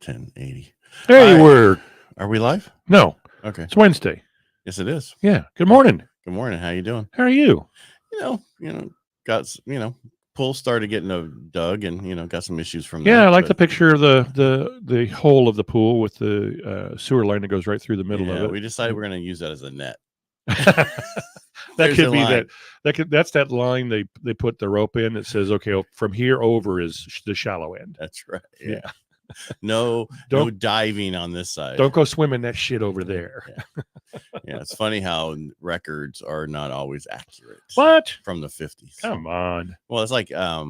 1080. Hey, right. Are we live? No. Okay. It's Wednesday. Yes, it is. Yeah. Good morning. Good morning. How you doing? How are you? Got pool started getting dug, and got some issues from that. Yeah, I like the picture of the hole of the pool with the sewer line that goes right through the middle of it. We decided we're going to use that as a net. That could be line. That's that line they put the rope in that says, okay, from here over is the shallow end. That's right. Yeah. No diving on this side. Don't go swimming that shit over there. Yeah, it's funny how records are not always accurate. What? From the 50s. Come on. Well, it's like I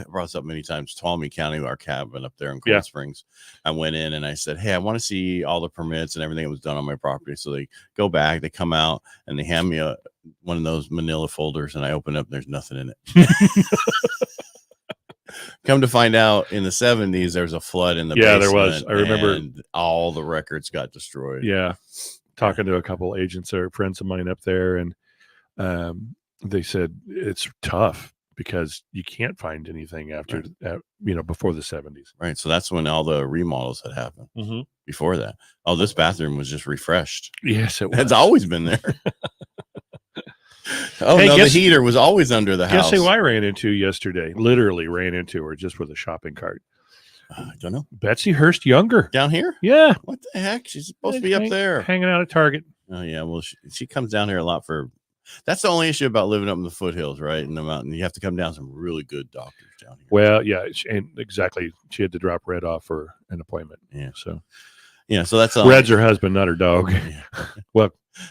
brought this up many times. Tuolumne County, our cabin up there in Cold Springs. I went in and I said, hey, I want to see all the permits and everything that was done on my property. So they go back, they come out, and they hand me one of those manila folders, and I open up, and there's nothing in it. Come to find out, in the 70s, there was a flood in the basement. Yeah, there was. I remember. And all the records got destroyed. Yeah. Talking to a couple agents or friends of mine up there, and they said it's tough because you can't find anything after, before the 70s. Right. So that's when all the remodels had happened. Mm-hmm. Before that. Oh, this bathroom was just refreshed. Yes, it was. It's always been there. The heater was always under the house. Guess who I ran into yesterday? Literally ran into her just with a shopping cart. I don't know. Betsy Hurst Younger. Down here? Yeah. What the heck? She's supposed to be up there. Hanging out at Target. Oh, yeah. Well, she comes down here a lot for... That's the only issue about living up in the foothills, right? In the mountain. You have to come down some really good doctors down here. Well, yeah. And exactly. She had to drop Red off for an appointment. Yeah. So that's... Red's her husband, not her dog. Well,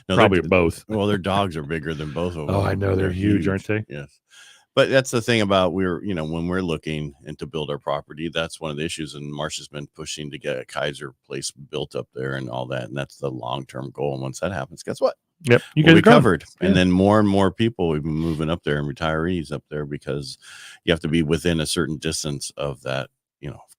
no, probably both. Well, their dogs are bigger than both of them. Oh, I know. They're huge, aren't they? Yes. But that's the thing about when we're looking and to build our property, that's one of the issues. And Marcia's been pushing to get a Kaiser place built up there and all that. And that's the long-term goal. And once that happens, guess what? Yep. You guys covered. Yeah. And then more and more people we've been moving up there and retirees up there because you have to be within a certain distance of that,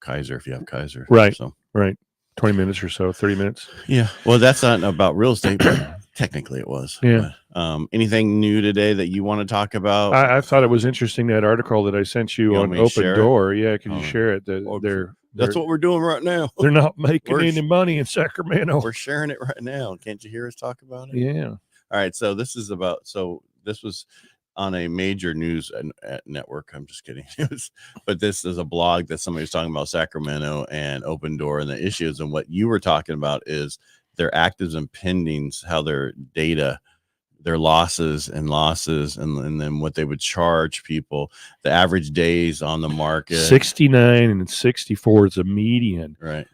Kaiser, if you have Kaiser. Right. So, right. 20 minutes or so, 30 minutes. Yeah. Well, that's not about real estate, but technically it was. Yeah. But, anything new today that you want to talk about? I thought it was interesting, that article that I sent you on Open Door. Yeah. Can you share it? That's what we're doing right now. They're not making any money in Sacramento. We're sharing it right now. Can't you hear us talk about it? Yeah. All right. So this was on a major news network. I'm just kidding. But this is a blog that somebody was talking about Sacramento and Open Door and the issues. And what you were talking about is their actives and pendings, how their data, their losses, and then what they would charge people, the average days on the market. 69 and 64 is a median. Right.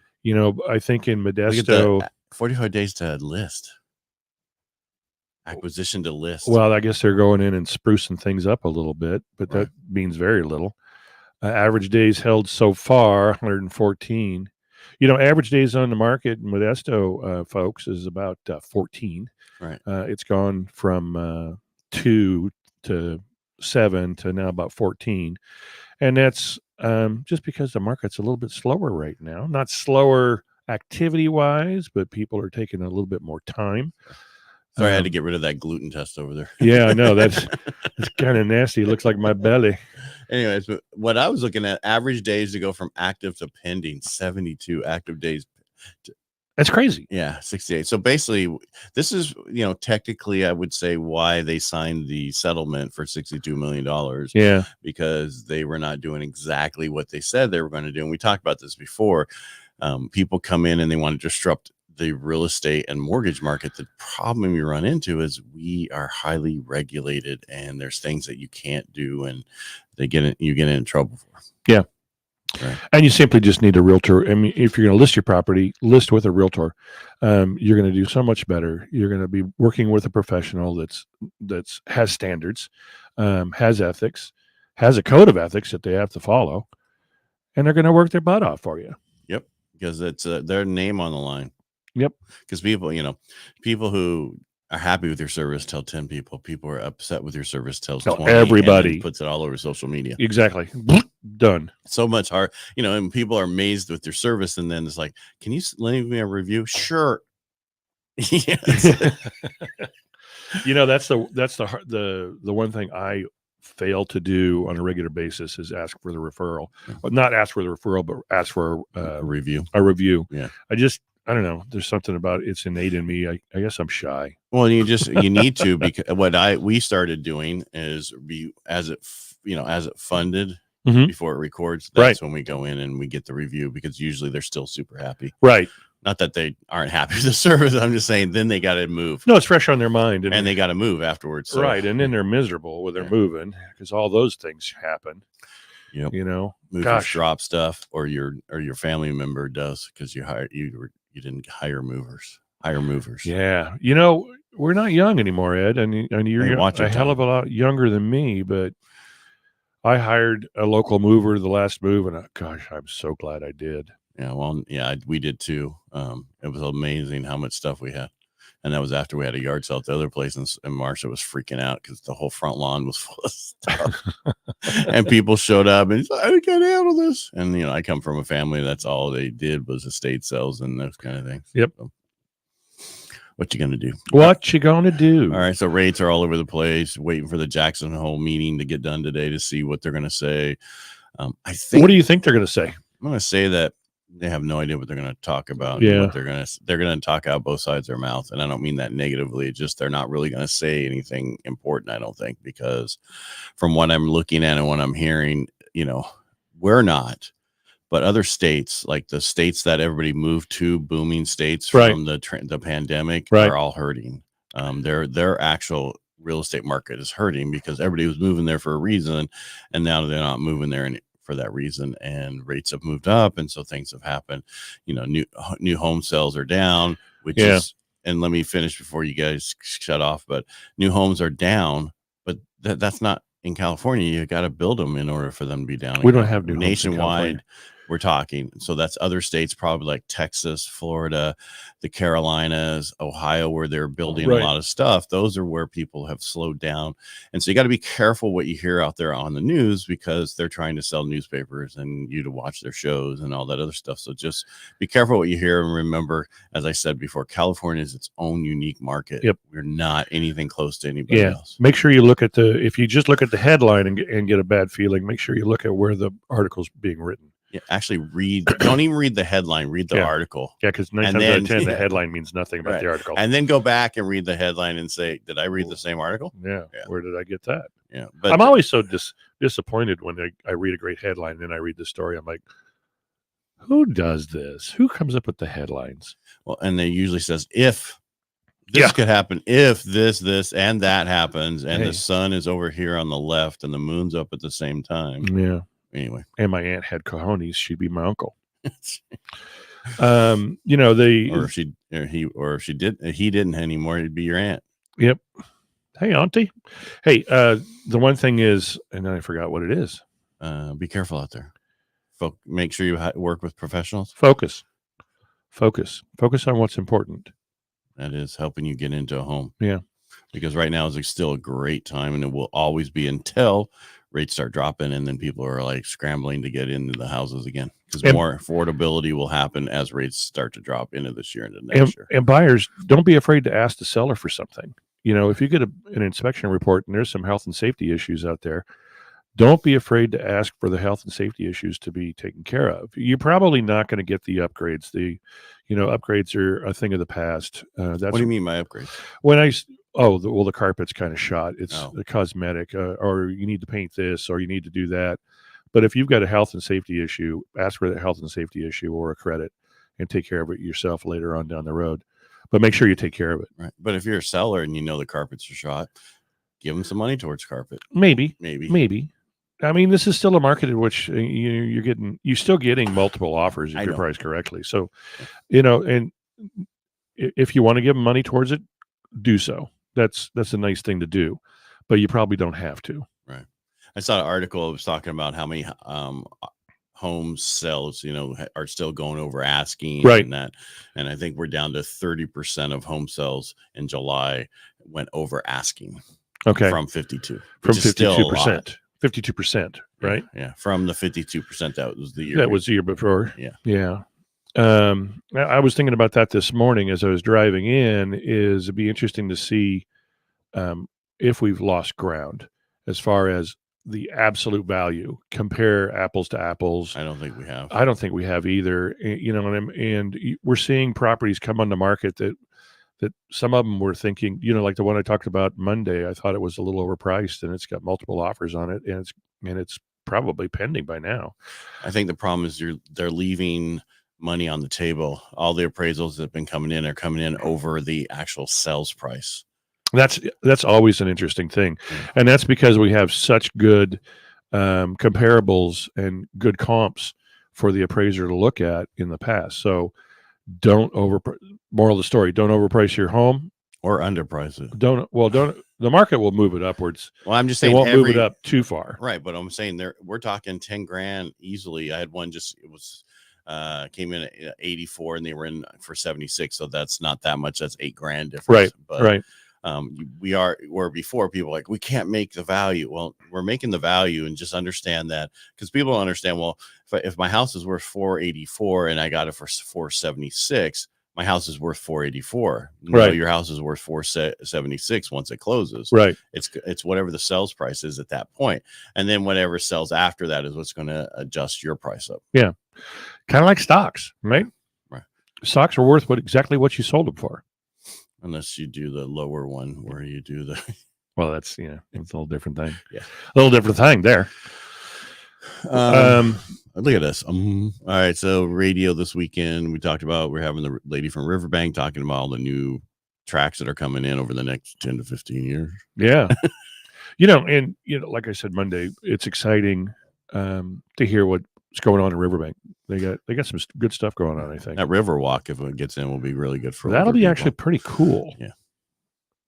I think in Modesto, 45 days to list. Acquisition to list. Well, I guess they're going in and sprucing things up a little bit, but that means very little. Average days held so far, 114. Average days on the market in Modesto, folks, is about 14. Right. It's gone from 2 to 7 to now about 14. And that's just because the market's a little bit slower right now. Not slower activity-wise, but people are taking a little bit more time. Sorry, I had to get rid of that gluten test over there. Yeah, I know. That's kind of nasty. It looks like my belly. Anyways, what I was looking at, average days to go from active to pending, 72 active days. That's crazy. Yeah, 68. So basically, this is, technically, I would say why they signed the settlement for $62 million. Yeah. Because they were not doing exactly what they said they were going to do. And we talked about this before. People come in and they want to disrupt the real estate and mortgage market. The problem you run into is we are highly regulated, and there's things that you can't do, and you get in trouble for. Yeah. Right. And you simply just need a realtor. I mean, if you're going to list your property, list with a realtor. You're going to do so much better. You're going to be working with a professional that's has standards, has ethics, has a code of ethics that they have to follow, and they're going to work their butt off for you. Yep. Because it's their name on the line. Yep. Because people who are happy with your service tell 10 people. People are upset with your service tells 20. Everybody puts it all over social media. Exactly. Done. So much hard. And people are amazed with your service, and then it's like, can you leave me a review? Sure. Yes. That's the one thing I fail to do on a regular basis is ask for the referral. Well, not ask for the referral, but ask for a review. A review. Yeah. I don't know. There's something about it's innate in me. I guess I'm shy. Well, you need to, because we started doing is as it funded before it records. That's when we go in and we get the review, because usually they're still super happy. Right. Not that they aren't happy with the service. I'm just saying then they got to move. No, it's fresh on their mind. And they got to move afterwards. So. Right. And then they're miserable when they're moving, because all those things happen. Yep. Movers drop stuff, or your family member does, because you didn't hire movers. Yeah. We're not young anymore, Ed. And you're a hell of a lot younger than me, but I hired a local mover the last move, and gosh, I'm so glad I did. Yeah, well, yeah, we did too. It was amazing how much stuff we had. And that was after we had a yard sale at the other place, and Marsha was freaking out because the whole front lawn was full of stuff. And people showed up and like, I can't handle this. And, I come from a family that's all they did was estate sales and those kind of things. Yep. So, what you going to do? What you going to do? All right. So rates are all over the place, waiting for the Jackson Hole meeting to get done today to see what they're going to say. I think. What do you think they're going to say? I'm going to say that they have no idea what they're going to talk about. Yeah. They're going to talk out both sides of their mouth. And I don't mean that negatively. It's just, they're not really going to say anything important, I don't think, because from what I'm looking at and what I'm hearing, we're not, but other states, like the states that everybody moved to, booming states from the pandemic, are all hurting. Their actual real estate market is hurting because everybody was moving there for a reason. And now they're not moving there for that reason, and rates have moved up, and so things have happened. New home sales are down, which is, and let me finish before you guys shut off, but new homes are down, but that's not in California. You got to build them in order for them to be down. We don't have new nationwide. We're talking, so that's other states, probably like Texas, Florida, the Carolinas, Ohio, where they're building a lot of stuff. Those are where people have slowed down. And so you got to be careful what you hear out there on the news, because they're trying to sell newspapers and you to watch their shows and all that other stuff. So just be careful what you hear. And remember, as I said before, California is its own unique market. Yep. We're not anything close to anybody else. Make sure you look at if you just look at the headline and get a bad feeling, make sure you look at where the article's being written. Yeah, actually don't even read the headline, read the article. Yeah, because 9 times out of 10, the headline means nothing about the article. And then go back and read the headline and say, did I read the same article? Yeah. Where did I get that? Yeah. But I'm always so disappointed when I read a great headline and then I read the story. I'm like, who does this? Who comes up with the headlines? Well, and they usually says, if this could happen, if this, and that happens, and the sun is over here on the left and the moon's up at the same time. Yeah. Anyway, and my aunt had cojones, she'd be my uncle. or if he didn't anymore, he'd be your aunt. Yep. Hey, auntie. Hey, the one thing is, and then I forgot what it is. Be careful out there. Make sure you work with professionals. Focus on what's important. That is helping you get into a home. Yeah. Because right now is still a great time, and it will always be until rates start dropping, and then people are like scrambling to get into the houses again, because more affordability will happen as rates start to drop into this year and the next year. And buyers, don't be afraid to ask the seller for something. If you get an inspection report and there's some health and safety issues out there, don't be afraid to ask for the health and safety issues to be taken care of. You're probably not going to get the upgrades. Upgrades are a thing of the past. What do you mean by upgrades? The carpet's kind of shot. It's a cosmetic, or you need to paint this, or you need to do that. But if you've got a health and safety issue, ask for the health and safety issue or a credit, and take care of it yourself later on down the road. But make sure you take care of it. Right. But if you're a seller and the carpets are shot, give them some money towards carpet. Maybe. I mean, this is still a market in which you're still getting multiple offers if you're priced correctly. So, and if you want to give them money towards it, do so. That's a nice thing to do, but you probably don't have to. Right. I saw an article that was talking about how many home sales, are still going over asking, right? And I think we're down to 30% of home sales in July went over asking. Okay. From 52. From 52%. 52%, right? Yeah. From the 52% that was the year. That was the year before. Yeah. Yeah. I was thinking about that this morning as I was driving in. It'd be interesting to see if we've lost ground. as far as the absolute value. Compare apples to apples. I don't think we have. I don't think we have either. And we're seeing properties come on the market that some of them were thinking, like the one I talked about Monday, I thought it was a little overpriced, and it's got multiple offers on it, and it's probably pending by now. I think the problem is they're leaving money on the table. All the appraisals that have been coming in are coming in over the actual sales price. That's always an interesting thing, and that's because we have such good comparables and good comps for the appraiser to look at in the past. So moral of the story, don't overprice your home or underprice it. The market will move it upwards. Well, I'm just saying it won't move it up too far. Right. But I'm saying we're talking 10 grand easily. I had one came in at 84 and they were in for 76. So that's not that much. That's $8,000 difference. Right. But, right. Where before people were like, we can't make the value. Well, we're making the value, and just understand that, because people don't understand. Well, if my house is worth 484 and I got it for 476, my house is worth 484. Right. No, your house is worth 476 once it closes. Right. It's whatever the sales price is at that point. And then whatever sells after that is what's going to adjust your price up. Yeah. Kind of like stocks, right? Right. Stocks are worth exactly what you sold them for. Unless you do the lower one where you do the. Well, it's a little different thing. Yeah. A little different thing there. Look at us. All right. So radio this weekend, we talked about, we're having the lady from Riverbank talking about all the new tracks that are coming in over the next 10 to 15 years. Yeah. Like I said, Monday, it's exciting to hear what's going on in Riverbank. They got some good stuff going on, I think. That river walk, if it gets in, will be really good for that'll be people. Actually pretty cool. Yeah.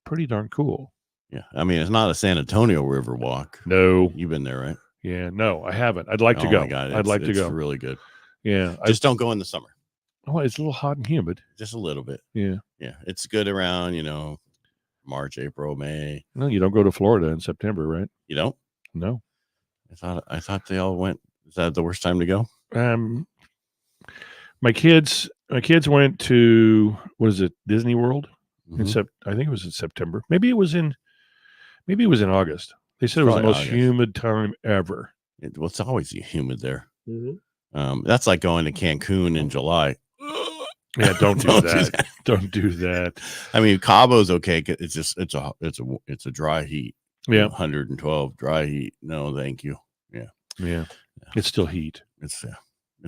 Pretty darn cool. Yeah. I mean, it's not a San Antonio river walk. No. You've been there, right? Yeah. No, I haven't. I'd like to go. My God, I'd like to go. It's really good. Yeah. Just don't go in the summer. Oh, it's a little hot and humid. Just a little bit. Yeah. Yeah. It's good around, March, April, May. No, you don't go to Florida in September, right? You don't? No. I thought they all went. Is that the worst time to go? My kids went to, what is it, Disney World? Mm-hmm. I think it was in September. Maybe it was in August. They said it was the most humid time ever. It's always humid there. Mm-hmm. That's like going to Cancun in July. Yeah, don't do that. Don't do that. I mean, Cabo's okay. It's just it's a dry heat. Yeah, 112 dry heat. No, thank you. Yeah. It's still heat. It's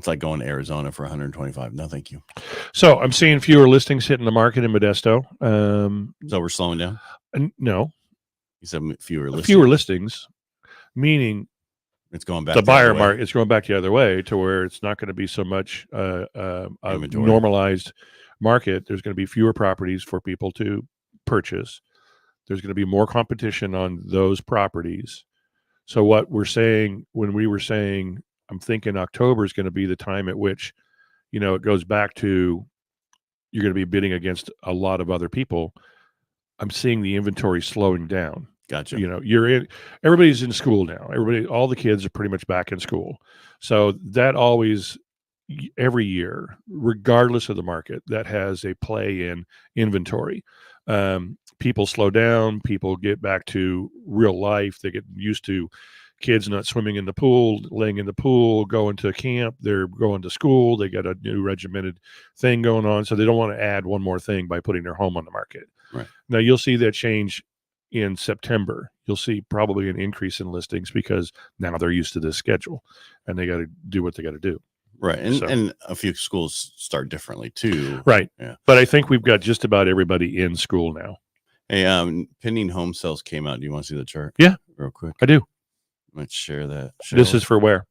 like going to Arizona for 125. No, thank you. So I'm seeing fewer listings hitting the market in Modesto. So we're slowing down? No. You said fewer listings. Fewer listings, meaning it's going back the buyer market. It's going back the other way to where it's not going to be so much a normalized market. There's going to be fewer properties for people to purchase. There's going to be more competition on those properties. So what we're saying, when we were saying, I'm thinking October is going to be the time at which, it goes back to, you're going to be bidding against a lot of other people. I'm seeing the inventory slowing down. Gotcha. Everybody's in school now. All the kids are pretty much back in school. So that always, every year, regardless of the market, that has a play in inventory. People slow down. People get back to real life. They get used to kids not swimming in the pool, laying in the pool, going to camp. They're going to school. They got a new regimented thing going on. So they don't want to add one more thing by putting their home on the market. Right. Now you'll see that change in September. You'll see probably an increase in listings because now they're used to this schedule and they got to do what they got to do. Right. And a few schools start differently too. Right. Yeah. But I think we've got just about everybody in school now. Hey, pending home sales came out. Do you want to see the chart? Yeah. Real quick. I do. Let's share that. This is for where?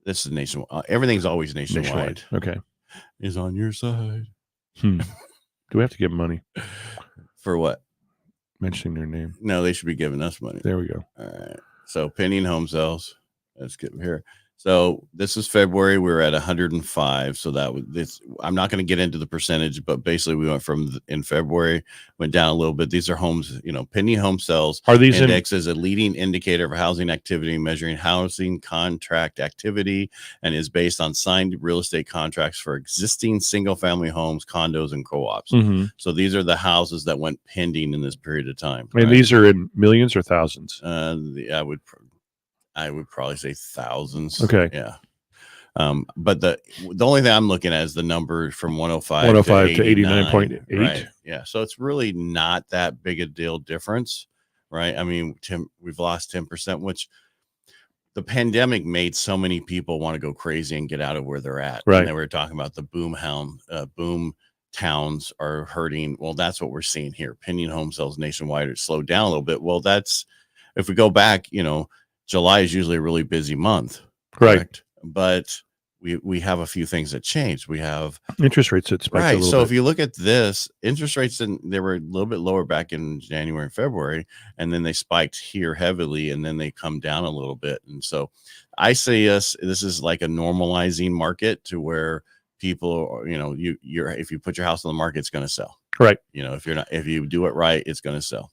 This is nationwide. Everything's always nationwide. Okay. Is on your side. Do we have to give them money? For what? Mentioning their name. No, they should be giving us money. There we go. All right. So pending home sales. Let's get here. So this is February. We were at 105. So that was this. I'm not going to get into the percentage, but basically we went from in February, went down a little bit. These are homes, pending home sales. Are these index is a leading indicator of housing activity, measuring housing contract activity, and is based on signed real estate contracts for existing single family homes, condos, and co-ops. Mm-hmm. So these are the houses that went pending in this period of time. And these are in millions or thousands? I would probably say thousands. Okay. Yeah. But the only thing I'm looking at is the number from 105 to 89.8. Right. Yeah. So it's really not that big a deal difference, right? I mean, we've lost 10%, which the pandemic made so many people want to go crazy and get out of where they're at. Right. And they were talking about the boom towns are hurting. Well, that's what we're seeing here. Pending home sales nationwide are slowed down a little bit. Well, if we go back, July is usually a really busy month, correct? Right? But we have a few things that changed. We have interest rates that spiked right. So if you look at this, interest rates, they were a little bit lower back in January and February, and then they spiked here heavily, and then they come down a little bit. And so I say this is like a normalizing market to where people, if you put your house on the market, it's going to sell. Right. If you do it right, it's going to sell.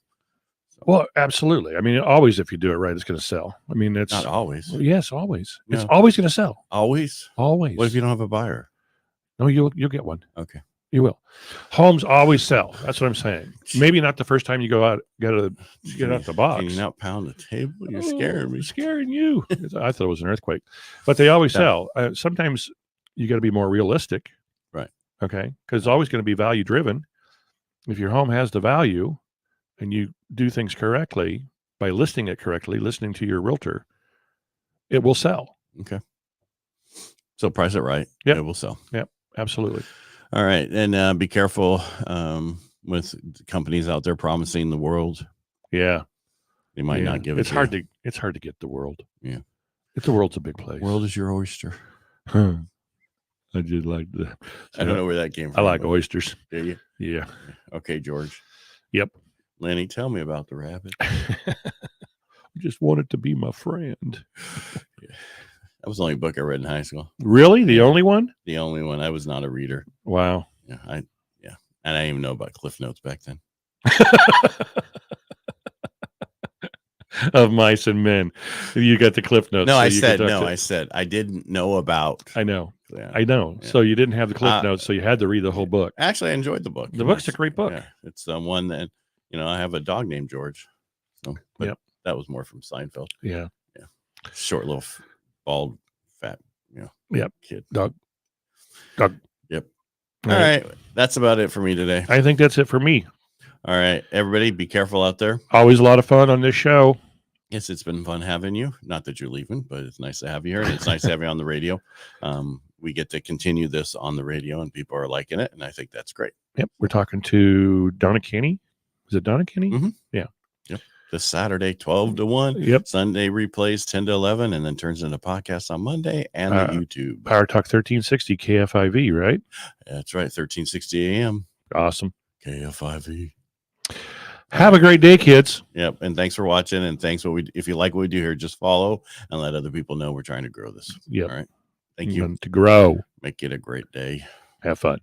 Well, absolutely. I mean, always, if you do it right, it's going to sell. I mean, it's not always. Well, yes, always. No. It's always going to sell. Always. What if you don't have a buyer? No, you'll get one. Okay. You will. Homes always sell. That's what I'm saying. Maybe not the first time you go out, get out the box. Can you not pound the table? You're scaring me. Scaring you. I thought it was an earthquake, but they always sell. Sometimes you got to be more realistic. Right. Okay. Because it's always going to be value driven. If your home has the value and you do things correctly by listing it correctly, listening to your realtor, it will sell. Okay. So price it right. Yeah. It will sell. Yep. Absolutely. All right. And be careful with companies out there promising the world. Yeah. They might not give it. It's hard to get the world. Yeah. The world's a big place. World is your oyster. I did like that. I don't know where that came from. I like oysters. Do you? Yeah. Okay, George. Yep. Lenny, tell me about the rabbit. I just wanted to be my friend. Yeah. That was the only book I read in high school. Really? The only one? The only one. I was not a reader. Wow. Yeah. And I didn't even know about Cliff Notes back then. Of Mice and Men. You got the Cliff Notes. No, so I said I didn't know about. I know. Yeah. I know. Yeah. So you didn't have the Cliff Notes, so you had to read the whole book. Actually, I enjoyed the book. The book's a great book. Yeah. It's the one that, I have a dog named George. So, but that was more from Seinfeld. Yeah. Yeah. Short, little, bald, fat, kid. Dog. Yep. All right. That's about it for me today. I think that's it for me. All right. Everybody be careful out there. Always a lot of fun on this show. Yes, it's been fun having you. Not that you're leaving, but it's nice to have you here. And it's nice to have you on the radio. We get to continue this on the radio and people are liking it. And I think that's great. Yep. We're talking to Donna Kinney. Is it Donna Kinney? Mm-hmm. Yeah. Yep. This Saturday, 12 to 1. Yep. Sunday replays 10 to 11 and then turns into podcasts on Monday and the YouTube. Power Talk 1360 KFIV, right? That's right. 1360 AM. Awesome. KFIV. Have a great day, kids. Yep. And thanks for watching. And if you like what we do here, just follow and let other people know we're trying to grow this. Yep. All right. Thank you. To grow. Make it a great day. Have fun.